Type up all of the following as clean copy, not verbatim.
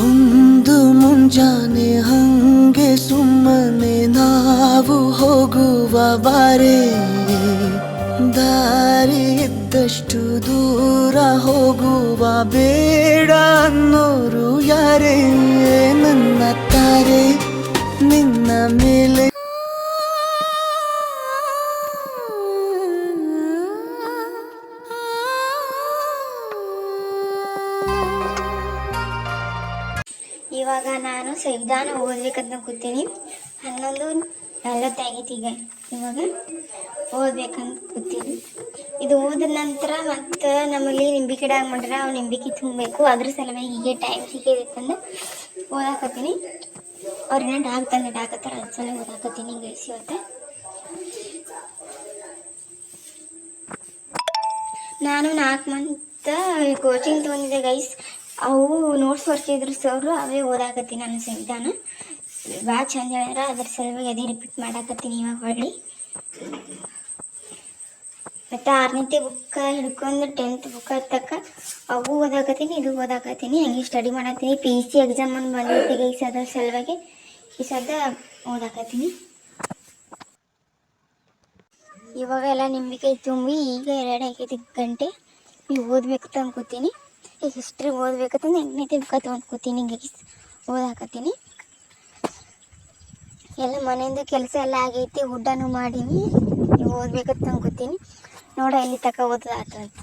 ಒಂದು ಮುಂಜಾನೆ ಹಂಗೆ ಸುಮ್ಮನೆ ನಾವು ಹೋಗುವ ಬಾರೆ, ದಾರಿ ಇದ್ದಷ್ಟು ದೂರ ಹೋಗುವ ಬೇಡ ಅನ್ನೋರು ಯಾರೇ, ನನ್ನ ತಾರೆ ನಿನ್ನ ಮೇಲೆ. ಇವಾಗ ನಾನು ಸಂವಿಧಾನ ಓದ್ಬೇಕಂತ ಕೂತೀನಿ. 11:40 ಆಗೈತಿ. ಈಗ ಇವಾಗ ಓದ್ಬೇಕಂತ ಕೂತೀನಿ. ಇದು ಓದ ನಂತರ ಮತ್ತು ನಮ್ಮಲ್ಲಿ ನಿಂಬೆ ಗಿಡ ಮಾಡ್ರೆ ಅವು ನಿಂಬಿಕೆ ತುಂಬಬೇಕು. ಅದ್ರ ಸಲುವಾಗಿ ಹೀಗೆ ಟೈಮ್ ಸಿಕ್ಕಿದಕ್ಕಂದು ಓದಾಕತ್ತೀನಿ. ಅವ್ರನ್ನ ಡಾಕತ್ತಾರ ಅದ್ರ ಸಲ ಓದಾಕತ್ತೀನಿ ಗಳಿಸಿ. ಇವತ್ತು ನಾನು 4 ಮಂತ್ ಕೋಚಿಂಗ್ ತೊಗೊಂಡಿದ್ದೆ ಗೈಸ್. ಅವು ನೋಟ್ಸ್ ಬರ್ತಿದ್ರು ಸರ್, ಅವೇ ಓದಾಕತ್ತೀನಿ. ನಾನು ಸಂವಿಧಾನ ಭಾಳ ಚಂದ ಹೇಳ್ಯಾರ, ಅದ್ರ ಸಲುವಾಗಿ ಅದೇ ರಿಪೀಟ್ ಮಾಡಾಕತ್ತೀನಿ ಇವಾಗ ಹೊಳ್ಳಿ. ಮತ್ತು 6ನೇ ಬುಕ್ಕ ಹಿಡ್ಕೊಂಡು 10th ಬುಕ್ಕ ತಕ್ಕ ಅವು ಓದಾಕತ್ತೀನಿ, ಇದು ಓದಾಕತ್ತೀನಿ. ಹಂಗೆ ಸ್ಟಡಿ ಮಾಡತ್ತೀನಿ. PEC ಎಕ್ಸಾಮ್ ಒಂದು ಬಂದೈತಿ ಗೈಸ್, ಅದ್ರ ಸಲುವಾಗಿ ಈ ಸದ್ದ ಓದಾಕತ್ತೀನಿ. ಇವಾಗ ಎಲ್ಲ ನಿಂಬಿಕಾಯಿ ತುಂಬಿ ಈಗ 2 ಗಂಟೆ. ಈಗ ಓದ್ಬೇಕು ಅನ್ಕೋತೀನಿ. ಈಗ ಹಿಸ್ಟ್ರಿ ಓದ್ಬೇಕಂತಂದು 8ನೇ ಬುಕ್ಕ ತೊಗೊಂಡು ಕೂತೀನಿ ಗೈಸ್, ಓದಾಕತ್ತೀನಿ. ಎಲ್ಲ ಮನೆಯಿಂದ ಕೆಲಸ ಎಲ್ಲ ಆಗೈತಿ, ಊಟನೂ ಮಾಡೀನಿ. ಈಗ ಓದ್ಬೇಕಂತ ಅನ್ಕೋತೀನಿ. ನೋಡ ಎಲ್ಲಿ ತಕ ಓದಾತ ಅಂತ.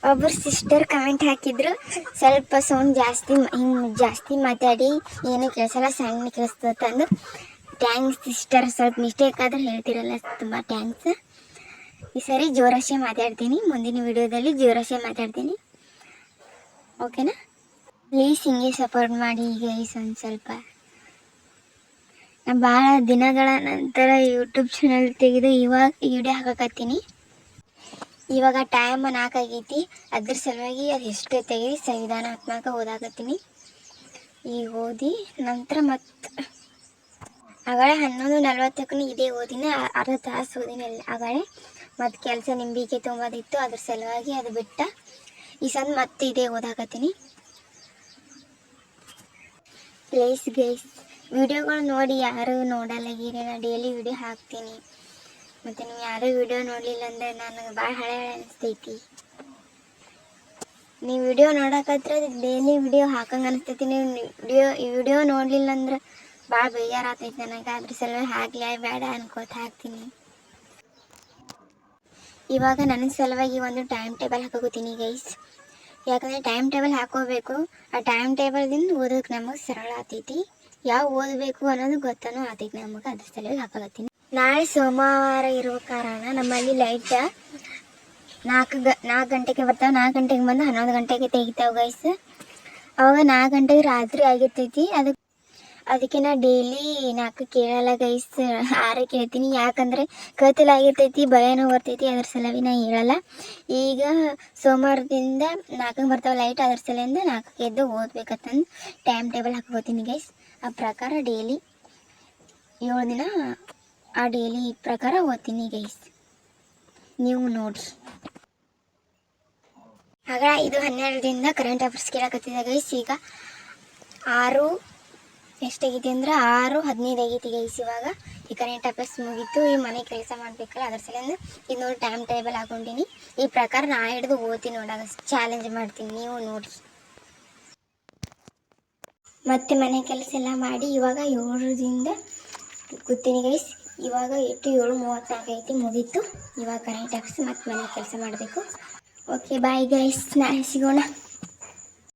ಒಬ್ಬರು ಸಿಸ್ಟರ್ ಕಮೆಂಟ್ ಹಾಕಿದ್ರು, ಸ್ವಲ್ಪ ಸೌಂಡ್ ಜಾಸ್ತಿ ಮಾತಾಡಿ ಏನು ಕೆಲಸಲ್ಲ, ಸಣ್ಣ ಕೇಳಿಸ್ತದೆ ಅಂದು. Thanks sister. ಸ್ವಲ್ಪ ಮಿಸ್ಟೇಕ್ ಆದ್ರೆ ಹೇಳ್ತಿರಲ್ಲ, ತುಂಬ ಥ್ಯಾಂಕ್ಸ್. ಈ ಸರಿ ಜೋರಶೆ ಮಾತಾಡ್ತೀನಿ, ಮುಂದಿನ ವಿಡಿಯೋದಲ್ಲಿ ಜೋರಶೆ ಮಾತಾಡ್ತೀನಿ. ಓಕೆನಾ? ಪ್ಲೀಸ್ ಹಿಂಗೆ ಸಪೋರ್ಟ್ ಮಾಡಿ ಗೈಸ್. ಒಂದು ಸ್ವಲ್ಪ ನಾನು ಭಾಳ ದಿನಗಳ ನಂತರ ಯೂಟ್ಯೂಬ್ ಚಾನಲ್ ತೆಗೆದು ಇವಾಗ ವಿಡಿಯೋ ಹಾಕಕತ್ತೀನಿ. ಇವಾಗ ಟೈಮ್ 4 ಆಗೈತಿ, ಅದ್ರ ಸಲುವಾಗಿ ಅದು ಎಷ್ಟು ತೆಗೆದು ಸಂವಿಧಾನಾತ್ಮಕ ಓದಾಕತ್ತೀನಿ. ಈಗ ಓದಿ ನಂತರ ಮತ್ತು ಆಗಳೇ 11:40ಕ್ಕೂ ಇದೇ ಓದಿನ, ಅರ್ಧ ತಾಸು ಓದಿನ ಆಗಳೇ. ಮತ್ತು ಕೆಲಸ ನಿಂಬಿಕೆ ತುಂಬೋದಿತ್ತು, ಅದ್ರ ಸಲುವಾಗಿ ಅದು ಬಿಟ್ಟ ಈ ಸದ್ ಮತ್ತೆ ಇದೇ ಓದಾಕತ್ತೀನಿ. ಪ್ಲೀಸ್ ಗೈಸ್ ವಿಡಿಯೋಗಳು ನೋಡಿ, ಯಾರು ನೋಡಲ್ಲ ಗೀರಿ. ನಾನು ಡೈಲಿ ವಿಡಿಯೋ ಹಾಕ್ತೀನಿ. ಮತ್ತು ನೀವು ಯಾರೂ ವಿಡಿಯೋ ನೋಡಲಿಲ್ಲ ಅಂದರೆ ನನಗೆ ಭಾಳ ಹಳೆ ಅನಿಸ್ತೈತಿ. ನೀವು ವಿಡಿಯೋ ನೋಡೋಕತ್ರ ಡೈಲಿ ವಿಡಿಯೋ ಹಾಕಂಗೆ ಅನಿಸ್ತೈತಿ. ನೀವು ವಿಡಿಯೋ ನೋಡಲಿಲ್ಲ ಅಂದ್ರೆ ಭಾಳ ಬೇಜಾರಾಗ್ತೈತಿ ನನಗೆ. ಅದ್ರ ಸಲುವಾಗಿ ಹಾಕಲಿ ಬೇಡ ಅನ್ಕೋತ ಹಾಕ್ತೀನಿ. ಇವಾಗ ನನ್ನ ಸಲುವಾಗಿ ಒಂದು ಟೈಮ್ ಟೇಬಲ್ ಹಾಕೋತೀನಿ ಗೈಸ್. ಯಾಕಂದರೆ ಟೈಮ್ ಟೇಬಲ್ ಹಾಕೋಬೇಕು. ಆ ಟೈಮ್ ಟೇಬಲ್ದಿಂದ ಓದೋಕೆ ನಮಗೆ ಸರಳ ಆಗ್ತೈತಿ. ಯಾವ ಓದಬೇಕು ಅನ್ನೋದು ಗೊತ್ತನೂ ಆಗ್ತೈತಿ ನಮಗೆ. ಅದ್ರ ಸಲುವಾಗಿ ಹಾಕೋತೀನಿ. ನಾಳೆ ಸೋಮವಾರ ಇರುವ ಕಾರಣ ನಮ್ಮಲ್ಲಿ ಲೈಟ್ 4 ಗಂಟೆಗೆ ಬರ್ತಾವೆ. 4 ಗಂಟೆಗೆ ಬಂದು 11 ಗಂಟೆಗೆ ತೆಗಿತಾವೆ ಗೈಸ್. ಅವಾಗ 4 ಗಂಟೆಗೆ ರಾತ್ರಿ ಆಗಿರ್ತೈತಿ. ಅದಕ್ಕೆ ನಾ ಡೈಲಿ 4 ಕೇಳಲ್ಲ ಗೈಸ್, 6 ಕೇಳ್ತೀನಿ. ಯಾಕಂದರೆ ಕತ್ತಲಾಗಿರ್ತೈತಿ, ಭಯನೂ ಬರ್ತೈತಿ. ಅದ್ರ ಸಲುವಾಗಿ ನಾ ಹೇಳಲ್ಲ. ಈಗ ಸೋಮವಾರದಿಂದ 4ಕ್ಕೆ ಬರ್ತಾವೆ ಲೈಟ್, ಅದ್ರ ಸಲಿಂದ 4ಕ್ಕೆ ಎದ್ದು ಓದ್ಬೇಕಂತಂದು ಟೈಮ್ ಟೇಬಲ್ ಹಾಕೋತೀನಿ ಗೈಸ್. ಆ ಪ್ರಕಾರ ಡೈಲಿ 7 ದಿನ ಆ ಡೈಲಿ ಪ್ರಕಾರ ಓದ್ತೀನಿ ಗೈಸ್. ನೀವು ನೋಡಿರಿ. ಆಗ ಇದು 12ರಿಂದ ಕರೆಂಟ್ ಅಫೇರ್ಸ್ ಕೇಳಕತ್ತಿದೆ ಗೈಸ್. ಈಗ 6 ಎಷ್ಟಾಗೈತಿ ಅಂದ್ರೆ 6:15 ಆಗೈತಿ ಗೈಸ್. ಇವಾಗ ಈ ಕರೆಂಟ್ ಅಫೇರ್ಸ್ ಮುಗೀತು. ಈ ಮನೆ ಕೆಲಸ ಮಾಡಬೇಕಲ್ಲ, ಅದ್ರ ಸಲಿಂದ ಇದು ನೋಡಿ ಟೈಮ್ ಟೇಬಲ್ ಹಾಕೊಂಡಿನಿ. ಈ ಪ್ರಕಾರ ನಾ ಹಿಡಿದು ಓದ್ತೀನಿ ನೋಡಾಗ, ಚಾಲೆಂಜ್ ಮಾಡ್ತೀನಿ. ನೀವು ನೋಡಿರಿ. ಮತ್ತೆ ಮನೆ ಕೆಲಸ ಎಲ್ಲ ಮಾಡಿ ಇವಾಗ 7ರಿಂದ ಕೂತೀನಿ ಗೈಸ್. ಇವಾಗ 7:34 ಐತಿ, ಮುಗೀತು. ಇವಾಗ ಕರೆಂಟ್ ಅಫೇರ್ಸ್ ಮತ್ತು ಮನೆ ಕೆಲಸ ಮಾಡಬೇಕು. ಓಕೆ ಬಾಯ್ ಗೈಸ್, ನಾಳೆ ಸಿಗೋಣ.